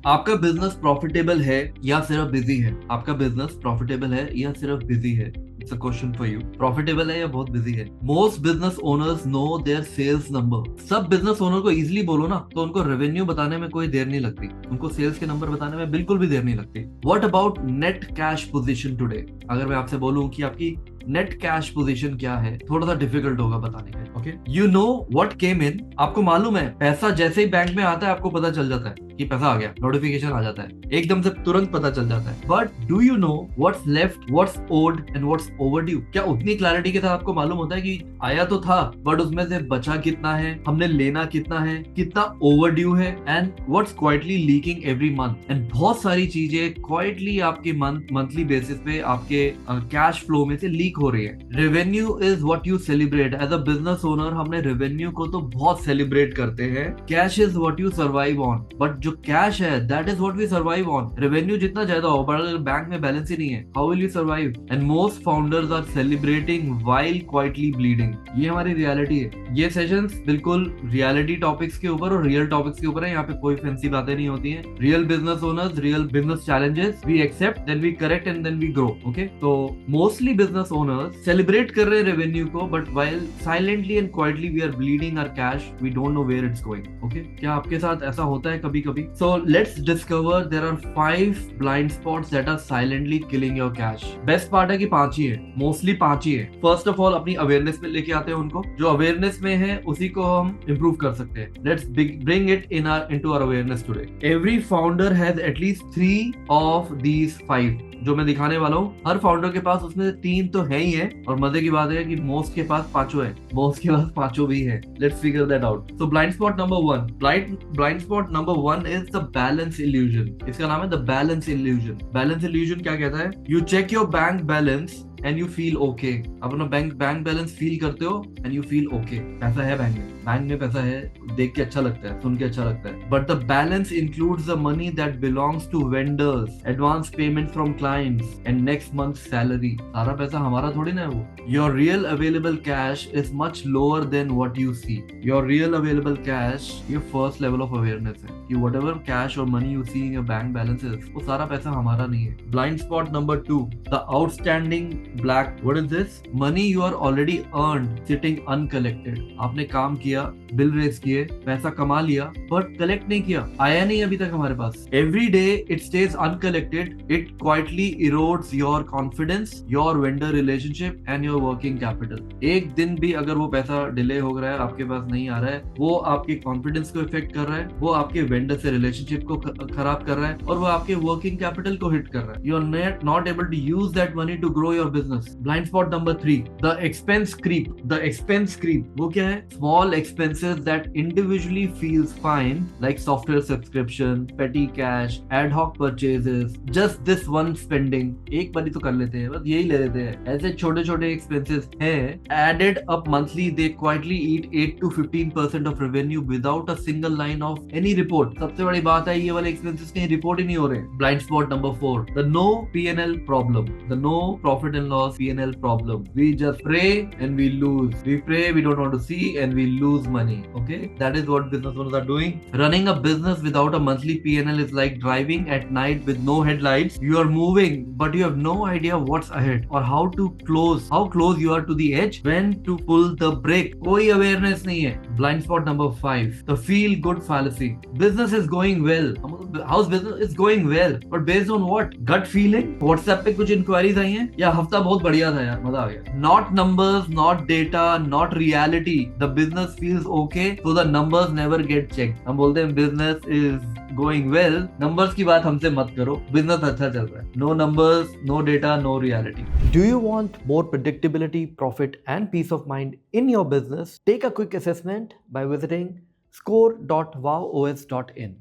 आपका business profitable है या सिर्फ बिजी है? आपका बिजनेस प्रॉफिटेबल है या सिर्फ बिजी है? It's a question for you. Profitable है या बहुत बिजी है? Most business owners know their sales number. सब बिजनेस ओनर को इजीली बोलो ना तो उनको रेवेन्यू बताने में कोई देर नहीं लगती, उनको सेल्स के नंबर बताने में बिल्कुल भी देर नहीं लगती। What about net cash position today? अगर मैं आपसे बोलूं कि आपकी नेट कैश पोजीशन क्या है, थोड़ा सा डिफिकल्ट होगा बताने में। Okay, you know what came in, आपको मालूम है पैसा जैसे ही बैंक में आता है आपको पता चल जाता है कि पैसा आ गया, नोटिफिकेशन आ जाता है, एकदम से तुरंत पता चल जाता है। But do you know what's left, what's old and what's overdue? क्या उतनी क्लैरिटी के साथ आपको मालूम होता है कि आया तो था बट उसमें से बचा कितना है, हमने लेना कितना है, कितना ओवरड्यू है, and what's quietly leaking every month? And बहुत सारी चीजें क्वाइटली आपके मंथली बेसिस पे आपके कैश फ्लो में से लीक हो रही है। Revenue is what you celebrate. As a business owner हमने रेवेन्यू को तो बहुत सेलिब्रेट करते हैं। Cash is what you survive on, but जो कैश है that is what we survive on. Revenue जितना ज्यादा हो बट अगर बैंक में बैलेंस ही नहीं है, how will you survive? And most founders are celebrating while quietly bleeding. ये हमारी रियलिटी है। ये सेशंस बिल्कुल रियलिटी टॉपिक्स के ऊपर और रियल टॉपिक्स के ऊपर है। यहाँ पे कोई फैंसी बातें नहीं होती हैं। Real business owners, real business challenges, we accept, then we correct and then we grow. Okay, तो मोस्टली बिजनेस ओनर्स सेलिब्रेट कर रहे हैं रेवेन्यू को, but while silently and quietly we are bleeding our cash, we don't know where it's going. Okay, क्या आपके साथ ऐसा होता है कभी कभी? So let's discover there are 5 blind spots that are silently killing your cash. Best part है कि 5 ही है, मोस्टली 5 ही है। फर्स्ट ऑफ ऑल अपनी अवेयरनेस में लेके आते हैं उनको, जो अवेयरनेस में है उसी को हम इंप्रूव कर सकते हैं। Let's bring it into our awareness today. Every founder has at least 3 of these 5 जो मैं दिखाने वाला हूँ। हर फाउंडर के पास उसमें से 3 तो है ही है, और मजे की बात है कि मोस्ट के पास 5 है, मोस्ट के पास 5 भी है। Let's figure that out. So blind spot number 1, blind spot number 1 is the balance illusion. इसका नाम है the balance illusion. Balance illusion क्या कहता है? You check your bank balance and you feel okay. अपना बैंक बैलेंस फील करते हो and you feel okay, पैसा है बैंक में पैसा है, देख के अच्छा लगता है, सुन के अच्छा लगता है। But the balance includes the money that belongs to vendors, advance payment from clients and next month salary. सारा पैसा हमारा थोड़ी ना है वो। Your real available cash is much lower than what you see. Your real available cash, ये first level of awareness है कि व्हाटएवर कैश और money you see in your bank balances, वो सारा पैसा हमारा नहीं है। Blind spot number 2, the outstanding black. What is this? Money you are already earned sitting uncollected. आपने काम किया, बिल रेज किए, पैसा कमा लिया, बट कलेक्ट नहीं किया, आया नहीं अभी तक हमारे पास। Every day it stays uncollected, it quietly erodes your confidence, your vendor relationship and your working capital. एक दिन भी अगर वो पैसा डिले हो रहा है, आपके पास नहीं आ रहा है, वो आपके कॉन्फिडेंस को इफेक्ट कर रहा है, वो आपके वेंडर से रिलेशनशिप को खराब कर रहा है, और वो आपके वर्किंग कैपिटल को हिट कर रहा है। You are not able to use that money to grow your business. Blind spot number 3, the expense creep. The expense creep वो क्या है? Small expenses that individually feels fine, like software subscription, petty cash, ad hoc purchases, just this one spending. एक बारी तो कर लेते हैं, बस यही ले लेते हैं। ऐसे छोटे छोटे एक्सपेंसेस हैं, added up monthly they quietly eat 8 to 15% of revenue without a single line of any report. सबसे बड़ी बात है ये वाले एक्सपेंसेस कहीं रिपोर्ट ही नहीं हो रहे। Blind spot number 4, the no P&L problem, the no profit and loss P&L problem. We just pray and we lose. We pray, we don't want to see, and we lose money. Okay, that is what business owners are doing. Running a business without a monthly P&L is like driving at night with no headlights. You are moving, but you have no idea what's ahead or how close you are to the edge, when to pull the brake. कोई awareness नहीं है। Blind spot number 5, the feel good fallacy. Business is going well. How's business is going well, but based on what? Gut feeling? WhatsApp पे कुछ inquiries आई हैं, या हफ्ता बहुत बढ़िया था यार, मजा आ गया। Not numbers, not data, not reality. The business feels okay, so the numbers never get checked. हम बोलते हैं business is going well, numbers की बात हमसे मत करो, business अच्छा चल रहा है। No numbers, no data, no reality. Do you want more predictability, profit and peace of mind in your business? Take a quick assessment by visiting score.wowos.in.